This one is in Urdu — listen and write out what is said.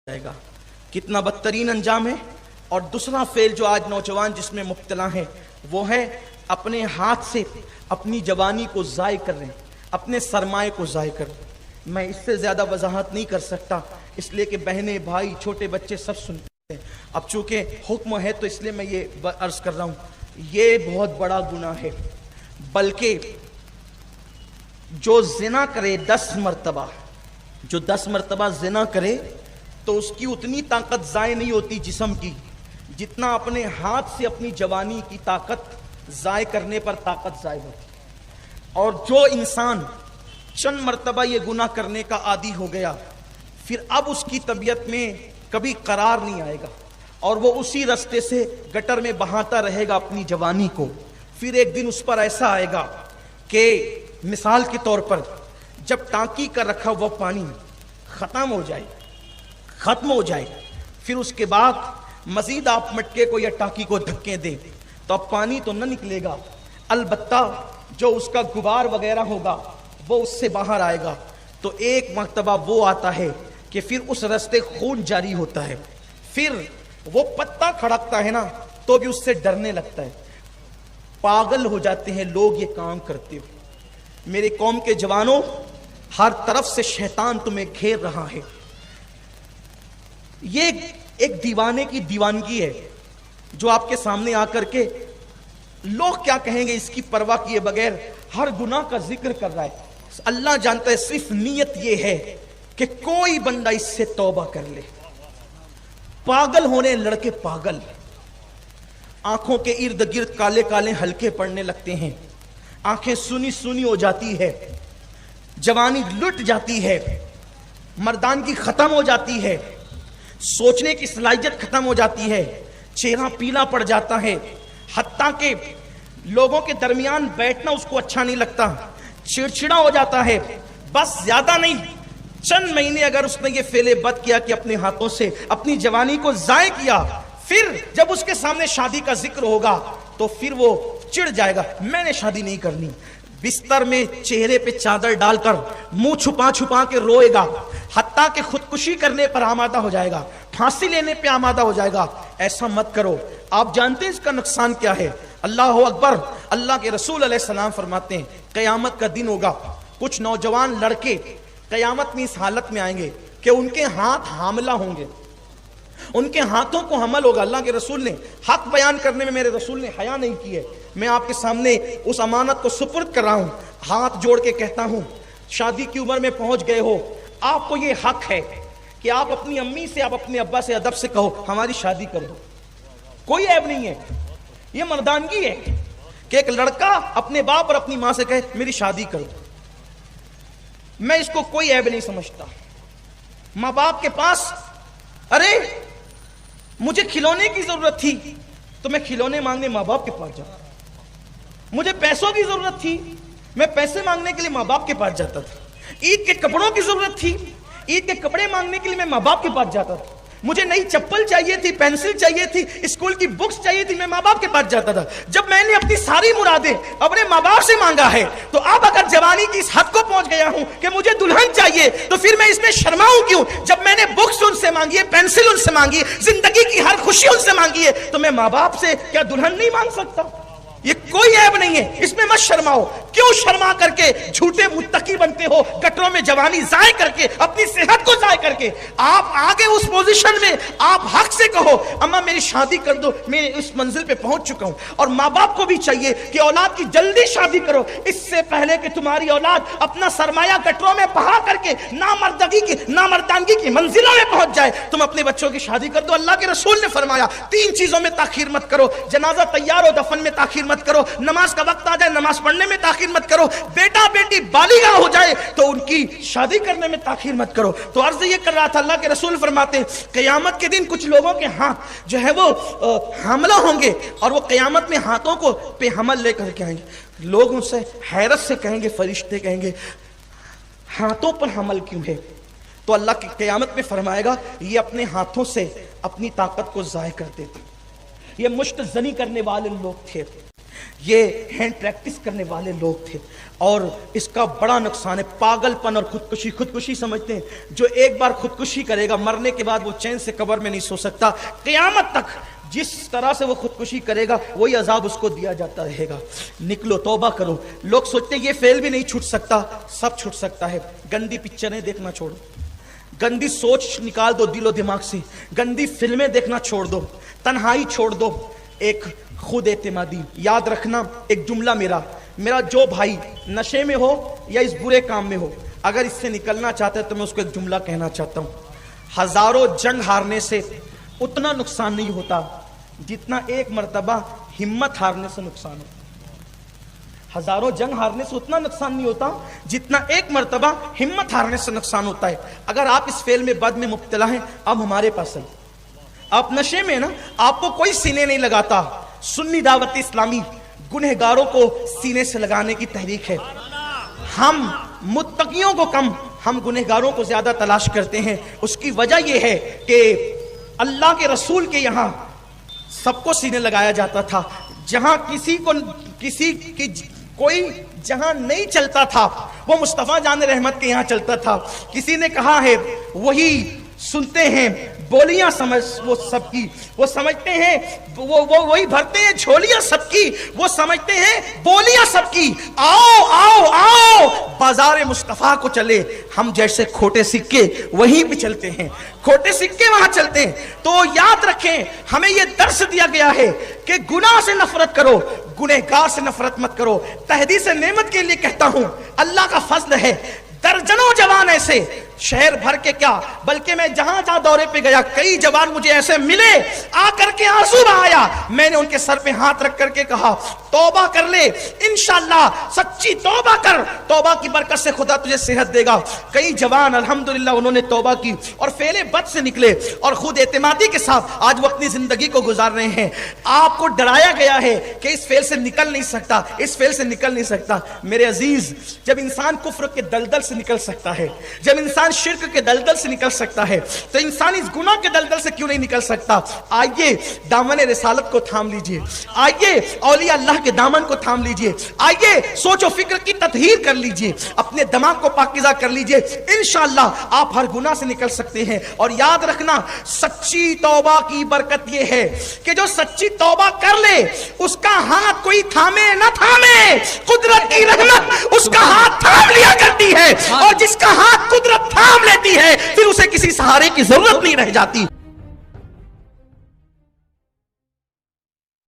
جائے گا. کتنا بدترین انجام ہے. اور دوسرا فعل جو آج نوجوان جس میں مبتلا ہیں وہ ہے اپنے ہاتھ سے اپنی جوانی کو ضائع کر رہے ہیں, اپنے سرمایہ کو ضائع کر رہے ہیں. میں اس سے زیادہ وضاحت نہیں کر سکتا اس لیے کہ بہنیں بھائی چھوٹے بچے سب سنتے ہیں. اب چونکہ حکم ہے تو اس لیے میں یہ عرض کر رہا ہوں, یہ بہت بڑا گناہ ہے. بلکہ جو زنا کرے 10 مرتبہ, جو 10 مرتبہ زنا کرے تو اس کی اتنی طاقت ضائع نہیں ہوتی جسم کی جتنا اپنے ہاتھ سے اپنی جوانی کی طاقت ضائع کرنے پر طاقت ضائع ہوتی. اور جو انسان چند مرتبہ یہ گناہ کرنے کا عادی ہو گیا پھر اب اس کی طبیعت میں کبھی قرار نہیں آئے گا اور وہ اسی راستے سے گٹر میں بہاتا رہے گا اپنی جوانی کو. پھر ایک دن اس پر ایسا آئے گا کہ مثال کے طور پر جب ٹانکی کا رکھا ہوا پانی ختم ہو جائے پھر اس کے بعد مزید آپ مٹکے کو یا ٹانکی کو دھکے دیں تو اب پانی تو نہ نکلے گا, البتہ جو اس کا غبار وغیرہ ہوگا وہ اس سے باہر آئے گا. تو ایک مرتبہ وہ آتا ہے کہ پھر اس راستے خون جاری ہوتا ہے, پھر وہ پتا کھڑکتا ہے نا تو بھی اس سے ڈرنے لگتا ہے. پاگل ہو جاتے ہیں لوگ یہ کام کرتے ہوئے. میرے قوم کے جوانوں, ہر طرف سے شیطان تمہیں گھیر رہا ہے. یہ ایک دیوانے کی دیوانگی ہے جو آپ کے سامنے آ کر کے لوگ کیا کہیں گے اس کی پرواہ کیے بغیر ہر گناہ کا ذکر کر رہا ہے. اللہ جانتا ہے صرف نیت یہ ہے کہ کوئی بندہ اس سے توبہ کر لے. پاگل ہونے لڑکے پاگل, آنکھوں کے ارد گرد کالے کالے ہلکے پڑنے لگتے ہیں, آنکھیں سونی سونی ہو جاتی ہے, جوانی لٹ جاتی ہے, مردانگی ختم ہو جاتی ہے, سوچنے کی صلاحیت ختم ہو جاتی ہے, چہرہ پیلا پڑ جاتا ہے, حتیٰ کہ لوگوں کے درمیان بیٹھنا اس کو اچھا نہیں لگتا, چڑچڑا ہو جاتا ہے. بس زیادہ نہیں, چند مہینے اگر اس نے یہ فعل بد کیا کہ اپنے ہاتھوں سے اپنی جوانی کو ضائع کیا, پھر جب اس کے سامنے شادی کا ذکر ہوگا تو پھر وہ چڑ جائے گا, میں نے شادی نہیں کرنی. بستر میں چہرے پہ چادر ڈال کر منہ چھپا چھپا کے روئے گا, حتیٰ کہ خودکشی کرنے پر آمادہ ہو جائے گا, پھانسی لینے پہ آمادہ ہو جائے گا. ایسا مت کرو. آپ جانتے ہیں اس کا نقصان کیا ہے؟ اللہ اکبر. اللہ کے رسول علیہ السلام فرماتے ہیں قیامت کا دن ہوگا, کچھ نوجوان لڑکے قیامت میں اس حالت میں آئیں گے کہ ان کے ہاتھ حاملہ ہوں گے, ان کے ہاتھوں کو حمل ہوگا. اللہ کے رسول نے حق بیان کرنے میں میرے رسول نے حیا نہیں کی ہے. میں آپ کے سامنے اس امانت کو سپرد کر رہا ہوں, ہاتھ جوڑ کے کہتا ہوں شادی کی عمر میں پہنچ گئے ہو, آپ کو یہ حق ہے کہ آپ اپنی امی سے آپ اپنے ابا سے ادب سے کہو ہماری شادی کر دو, کوئی عیب نہیں ہے. یہ مردانگی ہے کہ ایک لڑکا اپنے باپ اور اپنی ماں سے کہے میری شادی کر دو. میں اس کو کوئی عیب نہیں سمجھتا. ماں باپ کے پاس ارے مجھے کھلونے کی ضرورت تھی تو میں کھلونے مانگنے ماں باپ کے پاس جاتا, مجھے پیسوں کی ضرورت تھی میں پیسے مانگنے کے لیے ماں باپ کے پاس جاتا تھا, عید کے کپڑوں کی ضرورت تھی عید کے کپڑے مانگنے کے لیے میں ماں باپ کے پاس جاتا تھا, مجھے نئی چپل چاہیے تھی, پینسل چاہیے تھی, اسکول کی بکس چاہیے تھی, میں ماں باپ کے پاس جاتا تھا. جب میں نے اپنی ساری مرادیں اپنے ماں باپ سے مانگا ہے تو اب اگر جوانی کی اس حد کو پہنچ گیا ہوں کہ مجھے دلہن چاہیے تو پھر میں اس میں شرماؤں کیوں؟ جب میں نے بکس ان سے مانگی ہے, پینسل ان سے مانگی ہے, زندگی کی ہر خوشی ان سے مانگی ہے, تو میں ماں باپ سے کیا دلہن نہیں مانگ سکتا؟ یہ کوئی عیب نہیں ہے, اس میں مت شرماؤ. کیوں شرما کر کے جھوٹے متقی بنتے ہو, گٹروں میں جوانی ضائع کر کے, اپنی صحت کو ضائع کر کے؟ آپ آگے اس پوزیشن میں آپ حق سے کہو اماں میری شادی کر دو, میں اس منزل پہ پہنچ چکا ہوں. اور ماں باپ کو بھی چاہیے کہ اولاد کی جلدی شادی کرو, اس سے پہلے کہ تمہاری اولاد اپنا سرمایہ گٹروں میں بہا کر کے نامردانگی کی منزلوں میں پہنچ جائے. تم اپنے بچوں کی شادی کر دو. اللہ کے رسول نے فرمایا 3 چیزوں میں تاخیر مت کرو, جنازہ تیار ہو دفن میں تاخیر مت کرو, نماز کا وقت آ جائے نماز پڑھنے میں تاخیر مت کرو, بیٹا بیٹی بالغ ہو جائے تو ان کی شادی کرنے میں تاخیر مت کرو. تو عرض یہ کر رہا تھا, اللہ کے رسول فرماتے ہیں قیامت کے دن کچھ لوگوں کے ہاتھ جو ہے وہ حاملہ ہوں گے اور وہ قیامت میں ہاتھوں کو پہ حمل لے کر کے آئیں گے. لوگ ان سے حیرت سے کہیں گے, فرشتے کہیں گے ہاتھوں پر حمل کیوں ہے؟ تو اللہ کی قیامت میں فرمائے گا یہ اپنے ہاتھوں سے اپنی طاقت کو ضائع کرتے تھے, یہ مشت زنی کرنے والے لوگ تھے, یہ ہینڈ پریکٹس کرنے والے لوگ تھے، اور اس کا بڑا نقصان ہے پاگل پن اور خودکشی۔ خودکشی سمجھتے ہیں جو ایک بار خودکشی کرے گا مرنے کے بعد وہ چین سے قبر میں نہیں سو سکتا، قیامت تک جس طرح سے وہ خودکشی کرے گا وہی عذاب اس کو دیا جاتا رہے گا۔ نکلو، توبہ کرو۔ لوگ سوچتے ہیں یہ فیل بھی نہیں چھوٹ سکتا، سب چھوٹ سکتا ہے۔ گندی پکچریں دیکھنا چھوڑو، گندی سوچ نکال دو دل و دماغ سے، گندی فلمیں دیکھنا چھوڑ دو، تنہائی چھوڑ دو، ایک خود اعتمادی۔ یاد رکھنا ایک جملہ میرا جو بھائی نشے میں ہو یا اس برے کام میں ہو، اگر اس سے نکلنا چاہتا ہے تو میں اس کو ایک جملہ کہنا چاہتا ہوں، ہزاروں جنگ ہارنے سے اتنا نقصان نہیں ہوتا جتنا ایک مرتبہ ہمت ہارنے سے نقصان ہوتا۔ ہزاروں جنگ ہارنے سے اتنا نقصان نہیں ہوتا جتنا ایک مرتبہ ہمت ہارنے سے نقصان ہوتا ہے۔ اگر آپ اس فعل میں بد میں مبتلا ہیں، اب ہمارے پاس ہے، آپ نشے میں نا، آپ کو کوئی سینے نہیں لگاتا۔ سنی دعوت اسلامی گنہگاروں کو سینے سے لگانے کی تحریک ہے۔ ہم متقیوں کو کم، ہم گنہگاروں کو زیادہ تلاش کرتے ہیں۔ اس کی وجہ یہ ہے کہ اللہ کے رسول کے یہاں سب کو سینے لگایا جاتا تھا، جہاں کسی کی کوئی جہاں نہیں چلتا تھا وہ مصطفیٰ جان رحمت کے یہاں چلتا تھا۔ کسی نے کہا ہے وہی سنتے ہیں بولیاں سمجھ وہ سب کی، وہ سمجھتے ہیں وہی بھرتے ہیں جھولیاں سب کی، وہ سمجھتے ہیں بولیاں سب کی۔ آؤ آؤ آؤ بازار مصطفیٰ کو چلے، ہم جیسے کھوٹے سکے وہیں پہ چلتے ہیں، کھوٹے سکے وہاں چلتے ہیں۔ تو یاد رکھیں ہمیں یہ درس دیا گیا ہے کہ گناہ سے نفرت کرو، گنہگار سے نفرت مت کرو۔ تحدیث نعمت کے لیے کہتا ہوں اللہ کا فضل ہے، درجنوں جوان ایسے شہر بھر کے کیا بلکہ میں جہاں جہاں دورے پہ گیا کئی جوان مجھے ایسے ملے، آ کر کے آنسو بہایا، میں نے ان کے سر پہ ہاتھ رکھ کر کے کہا توبہ کر لے، انشاءاللہ سچی توبہ کر، توبہ کی برکت سے خدا تجھے صحت دے گا۔ کئی جوان الحمدللہ انہوں نے توبہ کی اور فعل بد سے نکلے اور خود اعتمادی کے ساتھ آج وہ اپنی زندگی کو گزار رہے ہیں۔ آپ کو ڈرایا گیا ہے کہ اس فعل سے نکل نہیں سکتا، اس فعل سے نکل نہیں سکتا۔ میرے عزیز، جب انسان کفر کے دلدل سے نکل سکتا ہے، جب انسان شرک کے دلدل سے نکل سکتا ہے، تو انسان اس گناہ کے دلدل سے کیوں نہیں نکل سکتا؟ آئیے دامن رسالت کو تھام لیجئے، آئیے اولیاء اللہ کے دامن کو تھام لیجئے، آئیے سوچ و فکر کی تطہیر کر لیجئے، اپنے دماغ کو پاکیزہ کر لیجئے، انشاءاللہ آپ ہر گناہ سے نکل سکتے ہیں۔ اور یاد رکھنا سچی توبہ کی برکت یہ ہے کہ جو سچی توبہ کر لے اس کا ہاتھ کوئی تھامے نہ تھامے، قدرت کی رحمت اس کا ہاتھ تھام لیا کرتی ہے، اور جس کا ہاتھ قدرت تھام لیتی ہے پھر اسے کسی سہارے کی ضرورت نہیں رہ جاتی۔